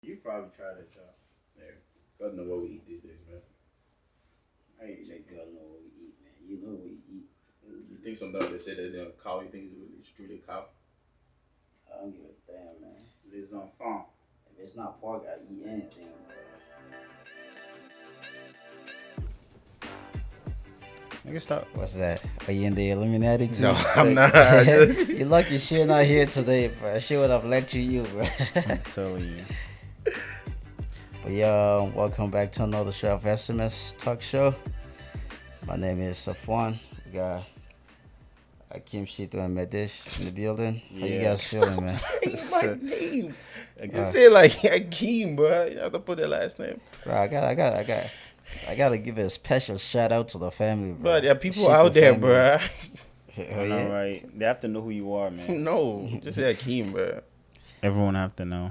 You probably tried it, y'all. Yeah, God know what we eat these days, man. I ain't check God know what we eat, man. You know what we eat. You think sometimes they say there's a cow, you think it's truly a cow? I don't give a damn, man. les enfants. If it's not pork, I eat anything. Nigga, stop. What's that? Are you in the Illuminati too? No, I'm not. You're lucky shit not here today, bro. She would have lectured you, bro. I'm telling you. But yeah, welcome back to another show of SMS Talk Show. My name is Safwan. We got Akeem Shito and Medish in the building. How you guys feeling, man? My name. I can say like Akeem, bro. You have to put the last name. Bro, I gotta give a special shout out to the family, bro. Bro, there are people Shito out there, family. bro. Oh, yeah? All right. They have to know who you are, man. No, just say Akeem, bro. Everyone have to know.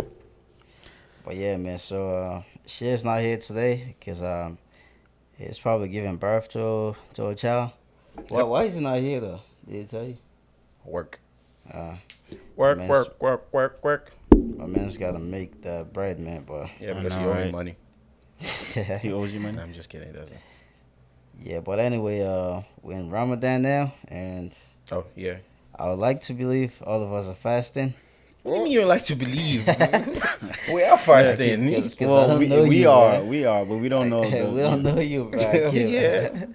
But yeah, man. So Shit's not here today because he's probably giving birth to a child. Why is he not here though? Did he tell you? Work. Work, Work, work. My man's gotta make the bread, man, boy. Yeah, I because know, he owes me right? money. He owes you money. I'm just kidding, he doesn't. Yeah, but anyway, we're in Ramadan now, and Oh, yeah. I would like to believe all of us are fasting. What do you mean you like to believe? We are fasting. Yeah, 'cause I Well, don't we, know we you, are, bro. we are, but we don't know. We don't know you, bro. Yeah.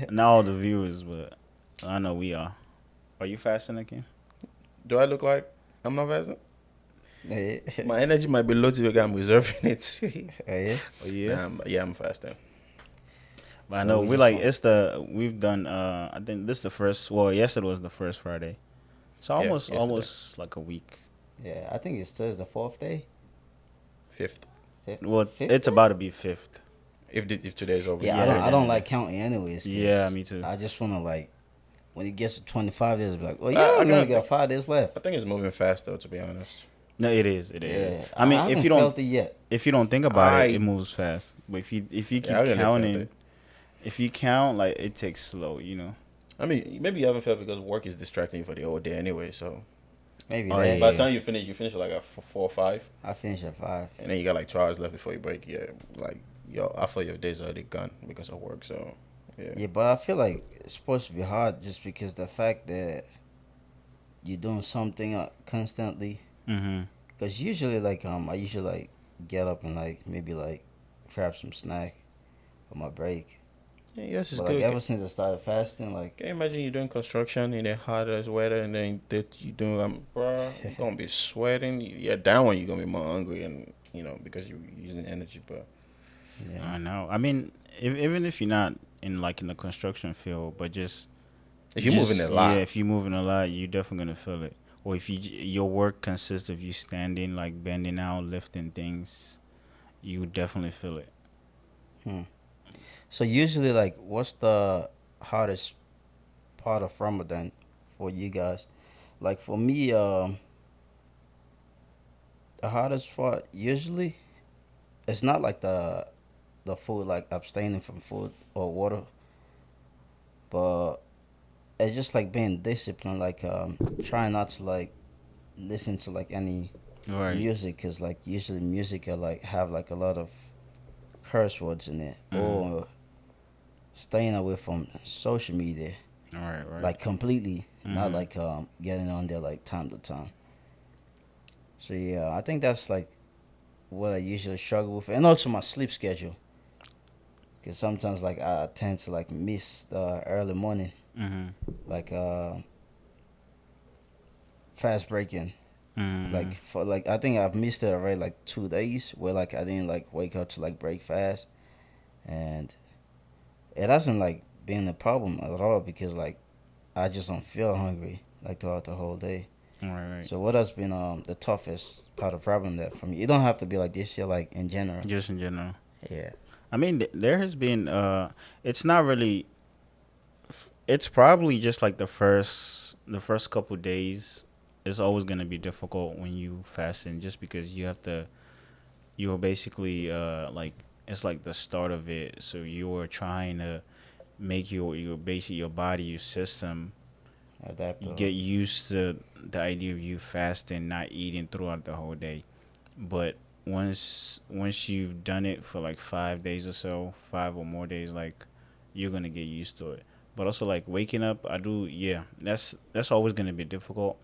Not all the viewers, but I know we are. Are you fasting again? Do I look like I'm not fasting? Yeah. My energy might be low today, I'm reserving it. Yeah. Oh yeah. Yeah, I'm fasting. But I So know we we just like want- we've done. I think this is the first. Well, yesterday was the first Friday, so Yeah, almost yesterday. like a week. Yeah, I think it's Thursday, the fourth day. Fifth. Well, Fifth it's day? about to be fifth. If today's over. Yeah, Yeah. I don't like counting anyways. 'cause Yeah, me too. I just want to like, when it gets to 25 days, be like, oh yeah, I we only gotta got 5 days left. I think it's moving fast though, to be honest. No, it is. It is. Yeah, I mean, haven't if you don't felt it yet. think about I- it, it moves fast. But if you keep Yeah, I really felt counting, it. if you count, like it takes slow. You know. I mean, maybe you haven't felt because work is distracting you for the whole day anyway. So Maybe Oh, that. yeah. by the time you finish like at 4 or 5, I finish at 5. and then you got like 2 hours left before you break. Yeah, like half of your day's already gone because of work. So yeah, Yeah, but I feel like it's supposed to be hard just because the fact that you're doing something constantly. Mm-hmm. Because usually, like, I usually like get up and like maybe like grab some snack on my break. yeah, yes, it's But good. like ever since I started fasting, like Can you imagine you doing construction in the hottest weather and then that you doing, bro, you're gonna be sweating. Yeah, down when you're gonna be more hungry and because you're using energy, but yeah, I know. I mean, even if you're not in the construction field, but just if you're moving a lot, yeah, if you're moving a lot, you're definitely gonna feel it. Or if your work consists of you standing, like bending out, lifting things, you definitely feel it. So usually, like, what's the hardest part of Ramadan for you guys? Like for me, the hardest part usually it's not like the food, like abstaining from food or water, but it's just like being disciplined, like trying not to like listen to like any Right. music, cause like usually music will like have like a lot of curse words in it, or staying away from social media, Right. like completely, not Mhm. like getting on there like time to time. So yeah, I think that's like what I usually struggle with, and also my sleep schedule, because sometimes like I tend to like miss the early morning, Mm-hmm. like fast breaking. Mm-hmm. Like for like I think I've missed it already like 2 days where like I didn't like wake up to like break fast, and it hasn't like been a problem at all because like I just don't feel hungry like throughout the whole day. Right. So what has been the toughest part of problem that for me? You don't have to be like this year, like in general. Just in general. Yeah. I mean, there has been. It's not really. It's probably just like the first couple days. It's always gonna be difficult when you fasting, just because you have to. You're basically like it's like the start of it, so you're trying to make your basically your body, your system, Adapt. you get used to the idea of you fasting, not eating throughout the whole day. But once you've done it for like 5 days or so, 5 or more days, like you're gonna get used to it. But also like waking up, I do, yeah. That's always gonna be difficult.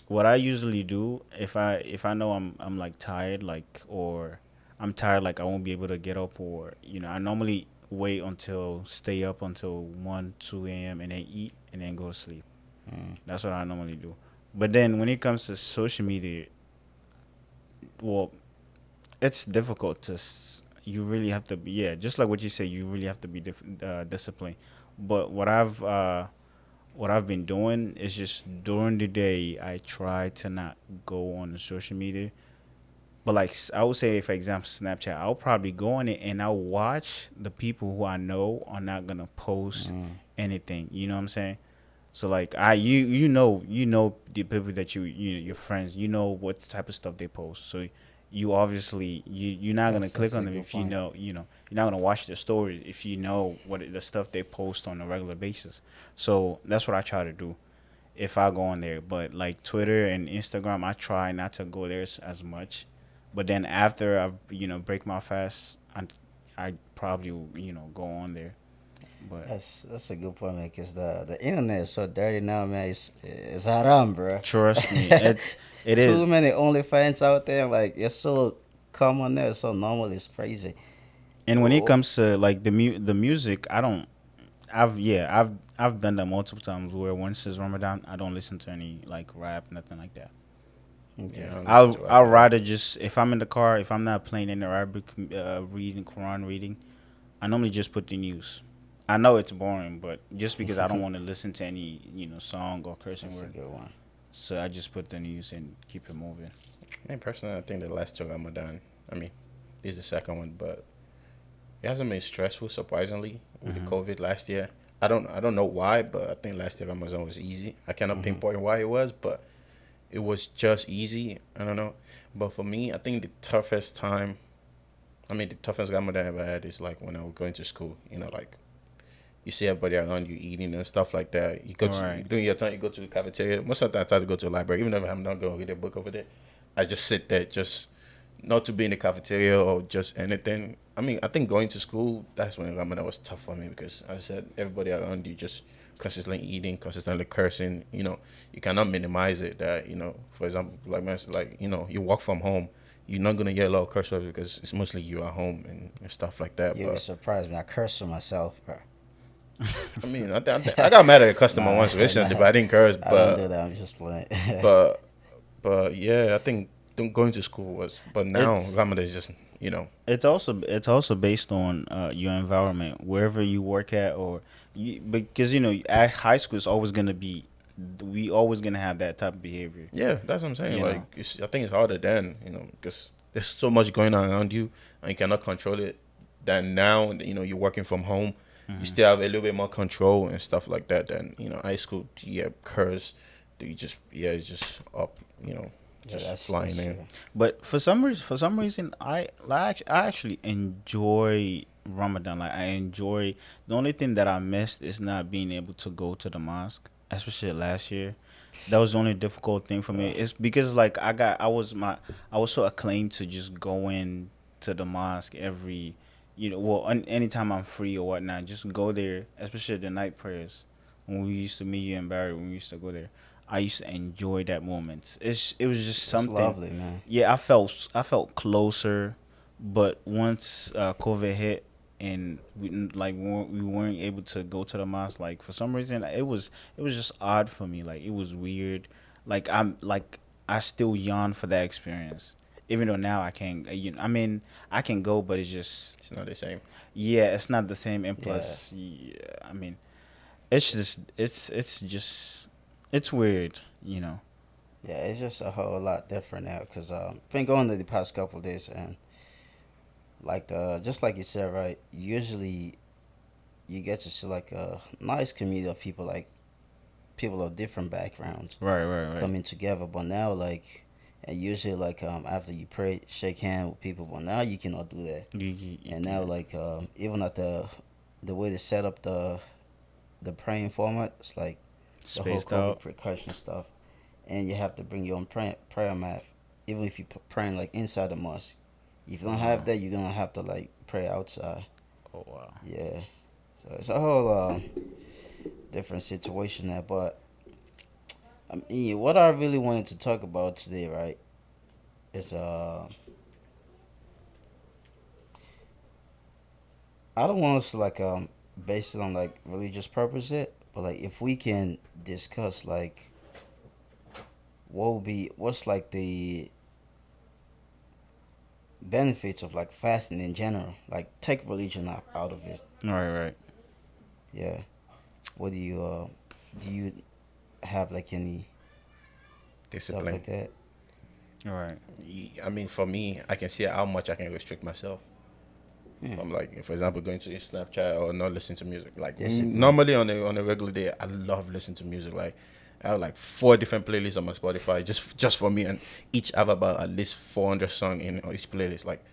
What I usually do if I know I'm like tired, like, or I'm tired, like I won't be able to get up, or I normally wait until stay up until 1 2 a.m. and then eat and then go to sleep. Mm. That's what I normally do. But then when it comes to social media, well, it's difficult you really have to be, yeah, just like what you say, you really have to be disciplined. But what I've been doing is just during the day I try to not go on the social media. But like I would say, for example, Snapchat, I'll probably go on it and I'll watch the people who I know are not gonna post Mm. anything. You know what I'm saying? So like you know the people that your friends, you know what type of stuff they post. So you obviously you're not gonna click That's a on them good if you point. know you're not gonna watch the stories if you know the stuff they post on a regular basis. So that's what I try to do if I go on there. But like Twitter and Instagram, I try not to go there as much. But then after I break my fast, I probably go on there. But That's a good point, man. Cause the internet is so dirty now, man. It's haram, bro. trust me, it Too is. many OnlyFans out there. Like it's so common there. It's so normal. It's crazy. And when it Oh, comes to like the music, I don't. I've done that multiple times where once it's Ramadan, I don't listen to any like rap, nothing like that. okay. Yeah, I don't listen I'll to rap I'll either. rather just if I'm in the car, if I'm not playing any Arabic reading, Quran reading, I normally just put the news. I know it's boring, but just because I don't want to listen to any song or cursing That's a word, good one. so I just put the news and keep it moving. Me personally, I think the last two Ramadan, I mean, this is the second one, but it hasn't been stressful surprisingly with the Hmm. COVID last year. I don't know why, but I think last year Ramadan was easy. I cannot Hmm. pinpoint why it was, but it was just easy. I don't know. But for me, I think the toughest time, I mean, the toughest Ramadan I ever had is like when I was going to school. Like you see everybody around you eating and stuff like that. You go All to right. during your time, you go to the cafeteria. Most of the time, I try to go to the library, even if I'm not going to read a book over there. I just sit there, just not to be in the cafeteria or just anything. I mean, I think going to school, that's when Ramadan was tough for me because as I said, everybody around you just consistently eating, consistently cursing. You cannot minimize it. That for example, like you work from home, you're not gonna get a lot of curse words because it's mostly you at home and stuff like that. You'll be But surprised, man. I curse for myself, bro. I mean, I got mad at a customer Nah, once recently, nah. but I didn't curse. I don't do But that. I'm just playing. but but yeah, I think going to school was. But now It's Ramadan is just you know it's also based on your environment, wherever you work at, or because at high school it's always gonna be, we always gonna have that type of behavior. yeah, that's what I'm saying. You Like know. I think it's harder then because there's so much going on around you and you cannot control it. Than now you're working from home, you Hmm. still have a little bit more control and stuff like that. Than high school, yeah, curse. You just it's just up, Yeah, just that's flying in. true. But for some reason, I actually enjoy Ramadan. Like I enjoy. The only thing that I missed is not being able to go to the mosque, especially last year. That was the only difficult thing for me. Uh, It's because like I was so acclaimed to just go in to the mosque every, anytime I'm free or whatnot, just go there, especially the night prayers. When we used to meet you and Barry, when we used to go there, I used to enjoy that moment. It was just it's something. lovely, man. Yeah, I felt closer, but once COVID hit and we weren't able to go to the mosque, like for some reason it was just odd for me. Like it was weird. I still yearn for that experience, even though now I can't. I mean, I can go, but it's just, It's not the same. yeah, it's not the same. And Yeah, plus, yeah, I mean, it's weird. yeah. It's just a whole lot different now because been going there the past couple of days and like just like you said, right? Usually you get to see like a nice community of people, like people of different backgrounds Right, right, right. coming together. But now, like, and usually like after you pray, shake hand with people. But now you cannot do that. You And now can like even at the way they set up the praying format, it's like the whole spaced COVID out. precaution stuff, and you have to bring your own prayer mat even if you praying like inside the mosque. If you don't have that, you're gonna have to like pray outside. Oh wow. Yeah. So it's a whole different situation there. But I mean, what I really wanted to talk about today, right, is I don't want us to like base it on like religious purpose yet, but like if we can discuss like what's like the benefits of like fasting in general, like take religion out of it. Right. Yeah. What do you have like any stuff Discipline. like that? Right. I mean, for me, I can see how much I can restrict myself. Yeah. I'm like, for example, going to Snapchat or not listening to music. Like Discipline. normally on a regular day, I love listening to music. Like I have like 4 different playlists on my Spotify just for me, and each have about at least 400 songs in each playlist. Like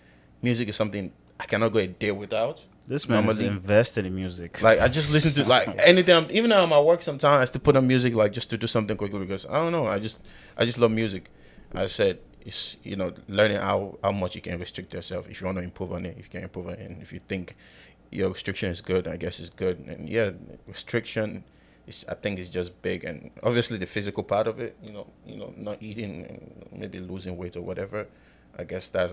music is something I cannot go a day without. This man is Normally, invested in music. like I just listen to like anything. Even though I'm at work, sometimes I still put on music like just to do something quickly because I don't know. I just love music. I said it's learning how much you can restrict yourself if you want to improve on it. If you can improve on it, and if you think your restriction is good, I guess it's good. And yeah, restriction is I think it's just big, and obviously the physical part of it. Not eating and maybe losing weight or whatever. I guess that's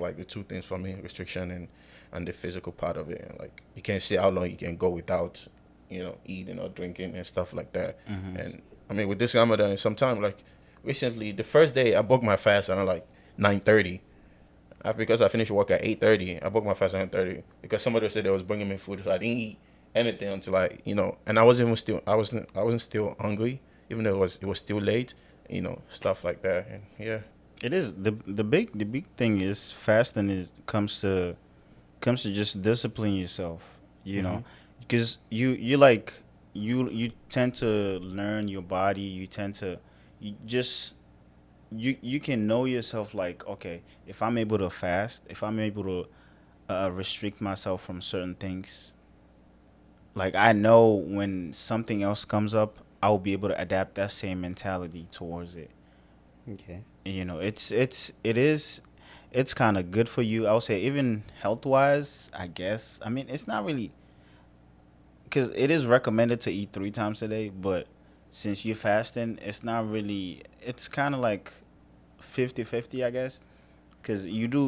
like the two things for me: restriction and the physical part of it. And like you can't see how long you can go without, eating or drinking and stuff like that. Mm-hmm. And I mean, with this Ramadan, sometimes like recently, the first day I booked my fast around like 9:30. Because I finished work at 8:30, I booked my fast at 9:30 because somebody said they was bringing me food, so I didn't eat anything until and I wasn't still hungry, even though it was still late, stuff like that, and yeah. It is the big thing is fasting is comes to just discipline yourself, Mhm. because you like you tend to learn your body. You tend to you just you can know yourself like, okay, if I'm able to fast, if I'm able to restrict myself from certain things, like I know when something else comes up, I'll be able to adapt that same mentality towards it. Okay. It's kind of good for you. I would say even health wise, I guess. I mean, it's not really because it is recommended to eat 3 times a day, but since you're fasting, it's not really. It's kind of like 50-50, I guess. Because you do,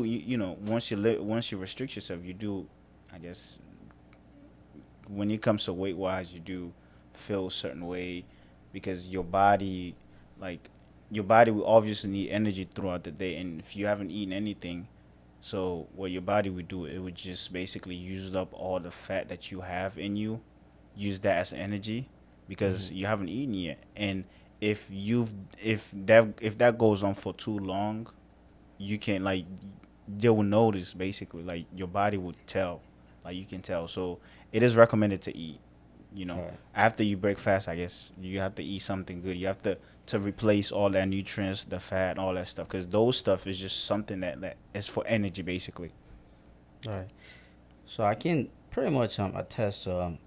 once you restrict yourself, you do, I guess, when it comes to weight wise, you do feel a certain way because like, your body will obviously need energy throughout the day. And if you haven't eaten anything, so what your body would do, it would just basically use up all the fat that you have in you, use that as energy because Mhm. you haven't eaten yet. And if that goes on for too long, you can like they will notice basically like your body would tell, like you can tell. So it is recommended to eat, All right. after you break fast. I guess you have to eat something good. You have to replace all that nutrients, the fat, all that stuff, because those stuff is just something that is for energy basically. All right. So I can pretty much attest to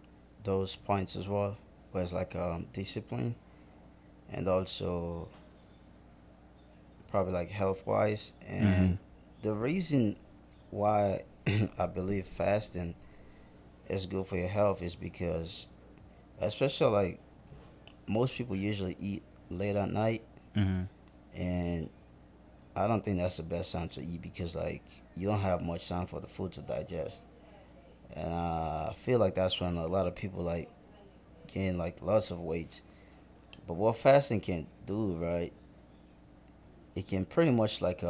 those points as well, whereas like discipline and also probably like health wise. Mm-hmm. And the reason why I believe fasting is good for your health is because, especially like most people usually eat late at night, Mm-hmm. and I don't think that's the best time to eat because like you don't have much time for the food to digest, and I feel like that's when a lot of people like gain like lots of weight. But what fasting can do, right? It can pretty much like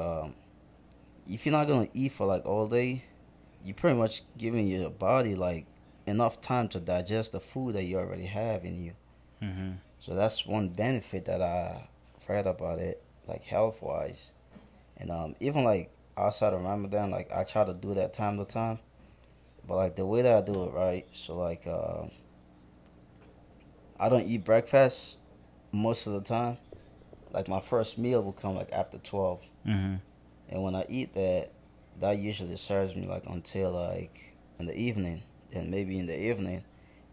if you're not gonna eat for like all day, you pretty much giving your body like enough time to digest the food that you already have in you. Mm-hmm. So that's one benefit that I read about it, like health wise. And even like outside of Ramadan, like I try to do that time to time. But like the way that I do it, right? So like I don't eat breakfast most of the time. Like my first meal will come like after 12, Mm-hmm. and when I eat that, that usually serves me like until like in the evening. Then maybe in the evening,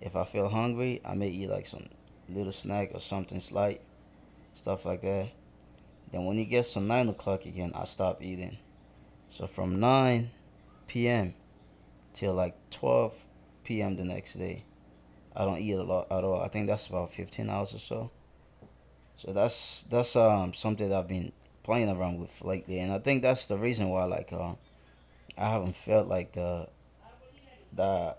if I feel hungry, I may eat like some little snack or something slight, stuff like that. Then when it gets to 9 o'clock again, I stop eating. So from 9 p.m. till like 12 p.m. the next day, I don't eat a lot at all. I think that's about 15 hours or so. So that's something that I've been playing around with lately, and I think that's the reason why I haven't felt like the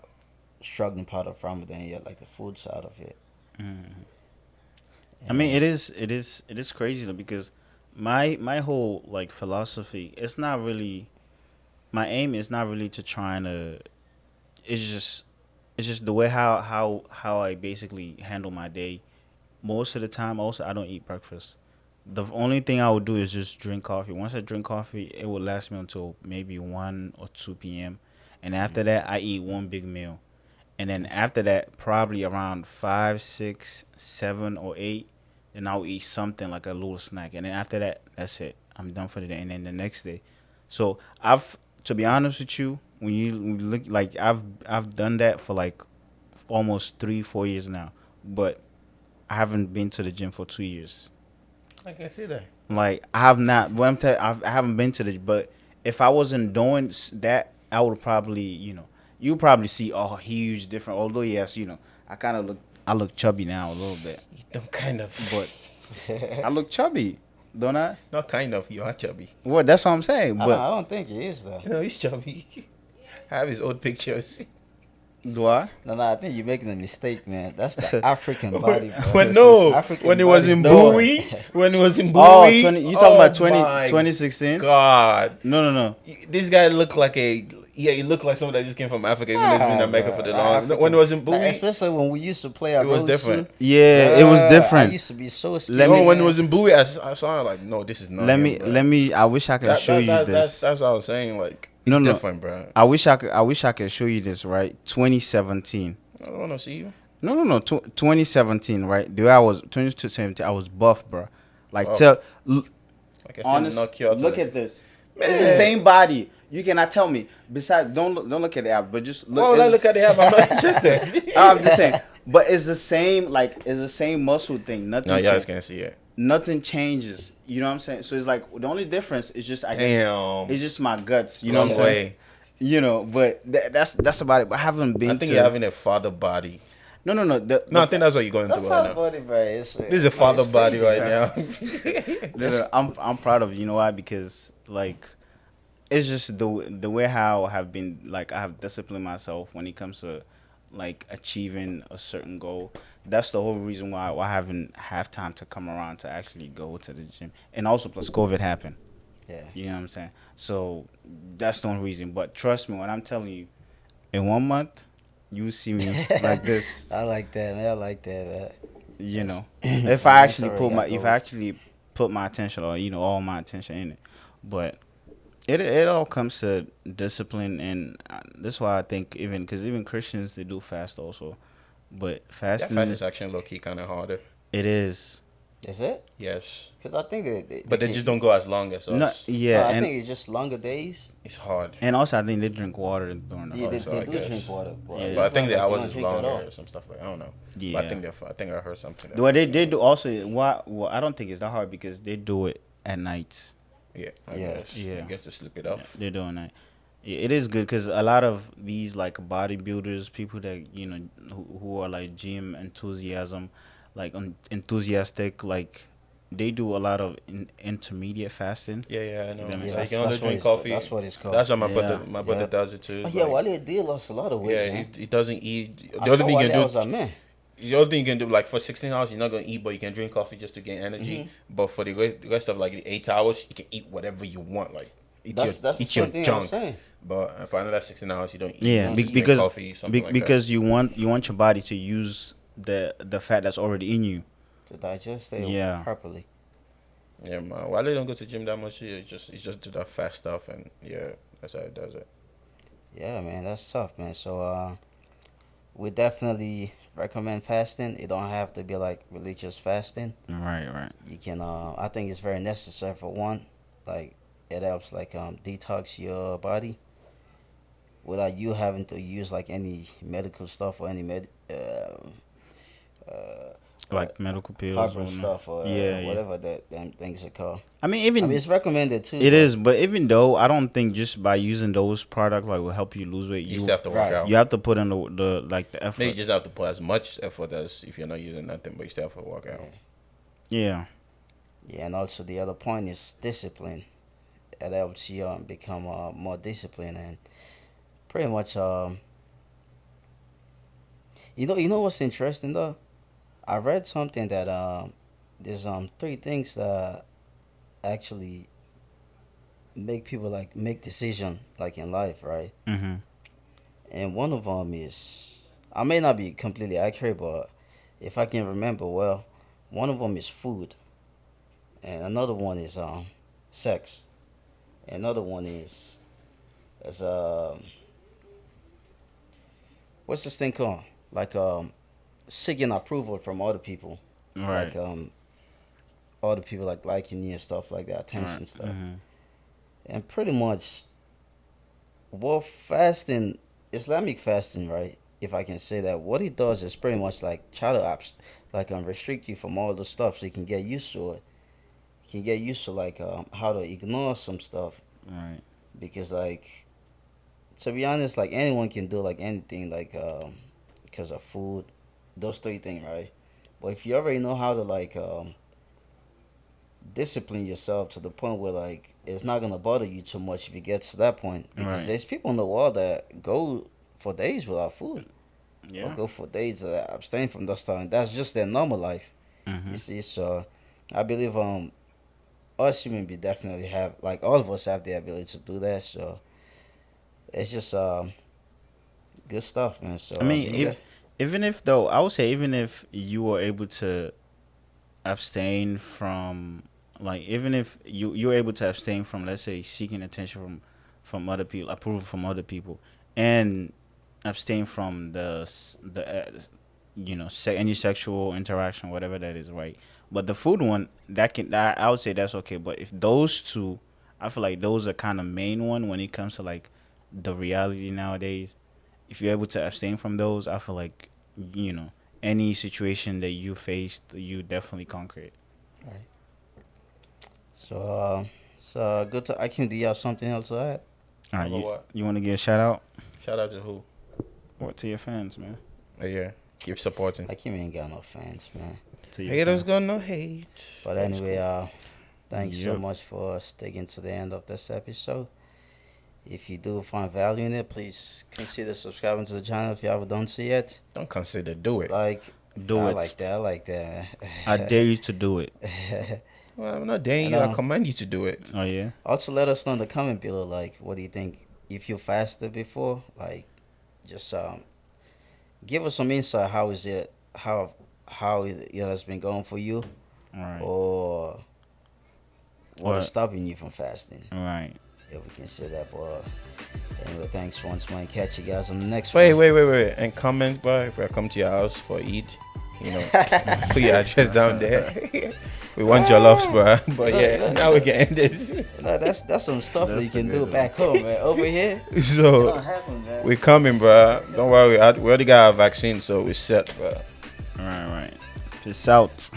struggling part of Ramadan yet, like the food side of it. Mhm. I mean, And it is crazy though because my whole like philosophy, it's not really my aim is not really to try to. It's just it's just the way how I basically handle my day. Most of the time, also I don't eat breakfast. The only thing I would do is just drink coffee. Once I drink coffee, it will last me until maybe 1 or 2 p.m. And after that, I eat one big meal. And then after that, probably around 5, 6, 7, or 8, then I'll eat something like a little snack. And then after that, that's it. I'm done for the day. And then the next day, so to be honest with you, when you look like I've done that for like almost 3, 4 years now, but I haven't been to the gym for 2 years. I can see that. Like I have not. What I haven't been to the. But if I wasn't doing that, I would probably, you probably see a huge difference. Although yes, I kind of I look chubby now a little bit, You don't kind of. but I look chubby, don't I? Not kind of. You are chubby. Well, that's what I'm saying. I But don't think it is though. No, he's chubby. I have his old pictures. do I? No, I think you're making a mistake, man. That's the African body, bro. When no, African when it was in body's Bowie, when it was in Oh, Bowie. 20, you talking about 20, my 2016? God, No. this guy looked like he looked like someone that just came from Africa, even though he's been in America for the long. African. When it was in Bowie, Especially when we used to play our it was road different. suit. Yeah, it was I different. used to be so scared. Let me- when it was in Bowie, I saw him like, no, this is not. Let him, me bro. let me. I wish I could show you this. That's what I was saying. Like, it's No. different, bro. I wish I could show you this. Right, 2017. I don't want to see you. No. 2017. Right, the way I was 2017. I was buff, bro. Like Buff. tell. I can still knock you out. Look at this. It's the same body. You cannot tell me. Besides, don't look at the app, but just look. Why would I look at the app? I'm not interested. I'm just saying. But it's the same. Like it's the same muscle thing. Nothing. No, you guys changes. can't see it. Nothing changes. You know what I'm saying? So it's like the only difference is just Damn. it's just my guts. You know Long what I'm saying? way. But that's about it. But I haven't been. I think to, you're having a father body. No. No, I think that's what you're going The through right now. body, bro. This is a father body right now. No, I'm proud of you know why because like it's just the way how I have been like I have disciplined myself when it comes to like achieving a certain goal. That's the whole reason why I haven't have time to come around to actually go to the gym. And also plus COVID happened. Yeah. You know what I'm saying? So that's the only reason. But trust me when I'm telling you, in 1 month, you see me like this. I like that, man. I like that, man. You know, That's- if I actually already got if I goals. actually put my attention or all my attention in it, but it all comes to discipline, and that's why I think even Christians they do fast also, but That fasting fast is actually low key kind of harder. it is. Is it? Yes, Because I think but they just don't go as long as us. No, yeah, I and think it's just longer days. It's hard. also I think they drink water during the Yeah, they, so they I do guess. drink water. But Yeah. it's But I think not the like they hours don't is drink at all. longer or some stuff like I don't know. Yeah. But I think I heard something. Well, they do also. Well, I don't think it's that hard because they do it at night. Yeah, I Yeah. guess. Yeah. I guess to slip it off. They're doing that. Yeah, it is good because a lot of these like bodybuilders, people that who are like gym enthusiasm, like enthusiastic, like they do a lot of intermediate fasting. Yeah, I know. That So makes you that's- can only that's what drink it's- coffee. that's what it's called. That's how my Yeah. brother Yeah. does it too. Oh, yeah, like, Wale did lost a lot of weight, yeah, man. he doesn't eat. I The other saw thing you Wale, can I do. was like, man. The other thing you can do, like for 16 hours, you're not gonna eat, but you can drink coffee just to gain energy. Mm-hmm. But for the rest of like the 8 hours, you can eat whatever you want, like eat That's the eat your same thing I junk. was saying. But for another 16 hours, you don't eat. Yeah, you be- just drink because coffee, something like that. because you want your body to use the fat that's already in you. To digest it Yeah. properly. Yeah, man. Why they don't go to gym that much? It's just do that fast stuff, and yeah, that's how it does it. Yeah, man, that's tough, man. So we definitely recommend fasting. It don't have to be like religious fasting. Right. You can I think it's very necessary for one. Like it helps like detox your body without you having to use like any medical stuff or any like medical pills or heartburn stuff or yeah. whatever that them things are called. I mean, It's recommended too. it is, but even though I don't think just by using those products like will help you lose weight, You still have to work right. out. you have to put in the effort. Maybe you just have to put as much effort as if you're not using nothing, but you still have to work out. Yeah. Yeah, and also the other point is discipline. It helps you become more disciplined and pretty much you know what's interesting though? I read something that there's three things that actually make people like make decision like in life, right? Mm-hmm. And one of them is, I may not be completely accurate, but if I can remember well, one of them is food, and another one is sex, another one is what's this thing called? Like seeking approval from other people, Right. like other people like liking you and stuff like that, attention Right. stuff, Mm-hmm. and pretty much what fasting, Islamic fasting, right? If I can say that, what it does is pretty much like try to restrict you from all the stuff, so you can get used to it. You can get used to like how to ignore some stuff, Right. because like to be honest, like anyone can do like anything, like because of food, those three things, right? But if you already know how to like discipline yourself to the point where like it's not gonna bother you too much if you get to that point, because Right. there's people in the world that go for days without food or Yeah. go for days that abstain from those stuff, and that's just their normal life. Mm-hmm. You see, so I believe us human beings definitely have, like all of us have the ability to do that. So it's just good stuff, man. So I mean, yeah. even if though I would say even if you were able to abstain from like even if you're able to abstain from, let's say, seeking attention from other people, approval from other people, and abstain from any sexual interaction, whatever that is, right? But the food one, I would say that's okay. But if those two, I feel like those are kind of main one when it comes to like the reality nowadays. If you're able to abstain from those, I feel like any situation that you faced, you definitely conquer it. Right. So good to Akim. Do you have something else to add? All right, About what? you want to give a shout out? Shout out to who? What to your fans, man? Yeah. Keep supporting. Akim ain't got no fans, man. To your Haters fans. gonna hate. But That's anyway, thanks so Yep. much for sticking to the end of this episode. If you do find value in it, please consider subscribing to the channel if you haven't done so yet. Don't consider, do it. Like, Do I it. like that. I like that. I dare you to do it. Well, I'm not daring you. I command you to do it. Oh yeah. Also, let us know in the comment below, like, what do you think? If you fasted before, like, just give us some insight. How is it? How it has been going for you, All right. or what is stopping you from fasting? All right. If we can say that, but anyway, thanks once more. Catch you guys on the next Wait. one. And comments, bro. If I come to your house for Eid, put your address down there. We want jollofs, bro. But yeah, now we can end this. No, that's some stuff that you That's a can good do one. back home, man. Over here, it So don't happen, man. we coming, bro. Don't worry. We already got our vaccine, so we're set, bro. All right. Peace out.